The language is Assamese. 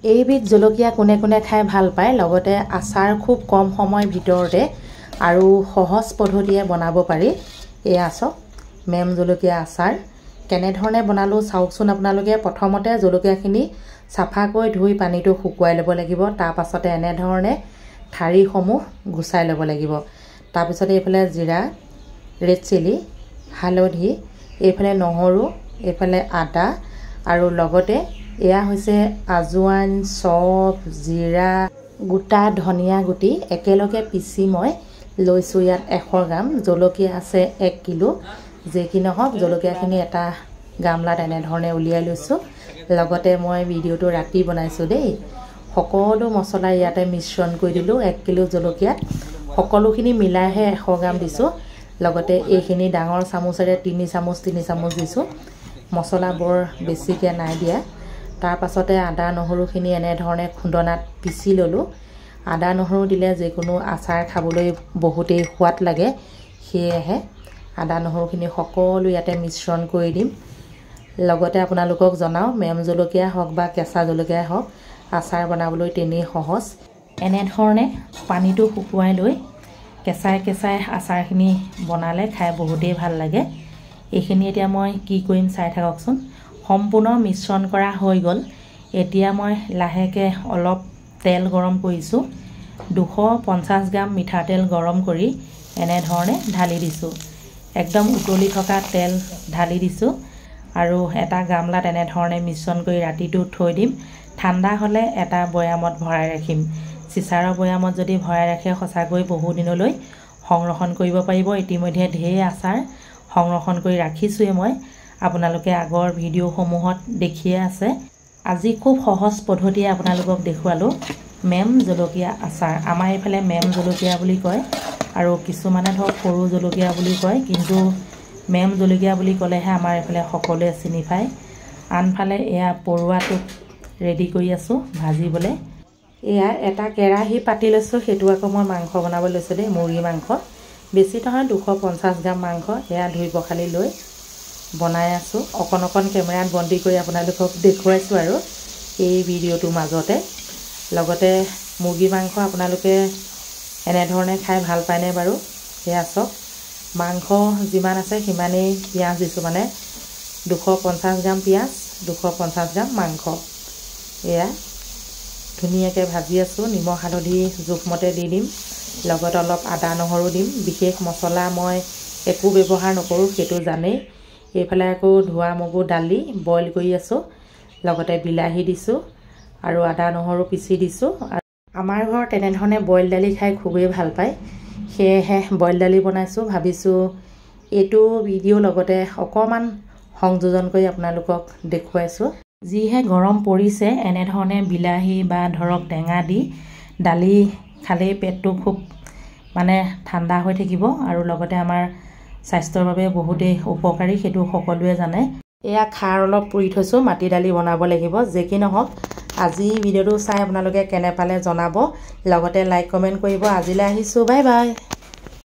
এইবিধ জলকীয়া কোনে কোনে খাই ভাল পায়, লগতে আচাৰ খুব কম সময়ৰ ভিতৰতে আৰু সহজ পদ্ধতিৰে বনাব পাৰি। এয়া চাওক মেম জলকীয়া আচাৰ কেনেধৰণে বনালো চাওকচোন। আপোনালোকে প্ৰথমতে জলকীয়াখিনি চাফাকৈ ধুই পানীটো শুকুৱাই ল'ব লাগিব। তাৰ পাছতে এনেধৰণে ঠাৰিসমূহ গুচাই ল'ব লাগিব। তাৰ পিছতে এইফালে জিৰা, ৰেড চিলি, হালধি, এইফালে নহৰু, এইফালে আদা আৰু লগতে এয়া হৈছে আজৱাইন, চফ, জিৰা, গোটা ধনিয়া গুটি একেলগে পিচি মই লৈছোঁ। ইয়াত 100 গ্ৰাম জলকীয়া আছে 1 কিলো। যে কি নহওক জলকীয়াখিনি এটা গামলাত এনেধৰণে উলিয়াই লৈছোঁ। লগতে মই ভিডিঅ'টো ৰাতি বনাইছোঁ দেই। সকলো মছলা ইয়াতে মিশ্ৰণ কৰি দিলোঁ। 1 কিলো জলকীয়াত সকলোখিনি মিলাইহে 100 গ্ৰাম দিছোঁ। লগতে এইখিনি ডাঙৰ চামুচেৰে 3 চামুচ দিছোঁ। মছলা বৰ বেছিকৈ নাই দিয়া। তাৰ পাছতে আদা নহৰুখিনি এনেধৰণে খুন্দনাত পিচি ল'লোঁ। আদা নহৰু দিলে যিকোনো আচাৰ খাবলৈ বহুতেই সোৱাদ লাগে, সেয়েহে আদা নহৰুখিনি সকলো ইয়াতে মিশ্ৰণ কৰি দিম। লগতে আপোনালোকক জনাওঁ মেম জলকীয়া হওক বা কেঁচা জলকীয়াই হওক আচাৰ বনাবলৈ তেনেই সহজ। এনেধৰণে পানীটো শুকুৱাই লৈ কেঁচাই কেঁচাই আচাৰখিনি বনালে খাই বহুতেই ভাল লাগে। এইখিনি এতিয়া মই কি কৰিম চাই থাককচোন। সম্পূৰ্ণ মিশ্ৰণ কৰা হৈ গ'ল। এতিয়া মই লাহেকৈ অলপ তেল গৰম কৰিছোঁ। 250 গ্ৰাম মিঠাতেল গৰম কৰি এনেধৰণে ঢালি দিছোঁ। একদম উতলি থকা তেল ঢালি দিছোঁ আৰু এটা গামলাত এনেধৰণে মিশ্ৰণ কৰি ৰাতিটো থৈ দিম। ঠাণ্ডা হ'লে এটা বৈয়ামত ভৰাই ৰাখিম। চিচাৰৰ বৈয়ামত যদি ভৰাই ৰাখে সঁচাকৈ বহু দিনলৈ সংৰক্ষণ কৰিব পাৰিব। ইতিমধ্যে ঢেৰ আচাৰ সংৰক্ষণ কৰি ৰাখিছোঁৱে মই, আপোনালোকে আগৰ ভিডিঅ'সমূহত দেখিয়ে আছে। আজি খুব সহজ পদ্ধতিৰে আপোনালোকক দেখুৱালোঁ মেম জলকীয়া আচাৰ। আমাৰ এইফালে মেম জলকীয়া বুলি কয় আৰু কিছুমানে ধৰক সৰু জলকীয়া বুলি কয়, কিন্তু মেম জলকীয়া বুলি ক'লেহে আমাৰ এইফালে সকলোৱে চিনি পায়। আনফালে এয়া পৰুৱাটো ৰেডি কৰি আছোঁ ভাজিবলৈ। এয়া এটা কেৰাহী পাতি লৈছোঁ, সেইটো আকৌ মই মাংস বনাব লৈছোঁ দেই, মুৰ্গী মাংস। বেছি নহয় 250 গ্ৰাম মাংস। এয়া ধুই পখালি লৈ বনাই আছোঁ। অকণ কেমেৰাত বন্দী কৰি আপোনালোকক দেখুৱাইছোঁ আৰু এই ভিডিঅ'টোৰ মাজতে। লগতে মুৰ্গী মাংস আপোনালোকে এনেধৰণে খাই ভাল পায়নে বাৰু? সেয়া চাওক মাংস যিমান আছে সিমানেই পিঁয়াজ দিছোঁ, মানে 250 গ্ৰাম পিঁয়াজ, 250 গ্ৰাম মাংস। এয়া ধুনীয়াকৈ ভাজি আছোঁ। নিমখ হালধি জোখমতে দি দিম। লগত অলপ আদা নহৰু দিম। বিশেষ মছলা মই একো ব্যৱহাৰ নকৰোঁ, সেইটো জানেই। এইফালে আকৌ ধোৱা মগু দালি বইল কৰি আছোঁ। লগতে বিলাহী দিছোঁ আৰু আদা নহৰু পিচি দিছোঁ। আমাৰ ঘৰত তেনেধৰণে বইল দালি খাই খুবেই ভাল পায়, সেয়েহে বইল দালি বনাইছোঁ। ভাবিছোঁ এইটো ভিডিঅ'ৰ লগতে অকণমান সংযোজন কৰি আপোনালোকক দেখুৱাইছোঁ। যিহে গৰম পৰিছে, এনেধৰণে বিলাহী বা ধৰক টেঙা দি দালি খালেই পেটটো খুব মানে ঠাণ্ডা হৈ থাকিব আৰু লগতে আমাৰ স্বাস্থ্যৰ বাবে বহুতেই উপকাৰী, সেইটো সকলোৱে জানে। এয়া খাৰ অলপ পুৰি থৈছোঁ, মাটি দালি বনাব লাগিব। যে কি নহওক আজি ভিডিঅ'টো চাই আপোনালোকে কেনে পালে জনাব। লগতে লাইক কমেণ্ট কৰিব। আজিলৈ আহিছোঁ, বাই বাই।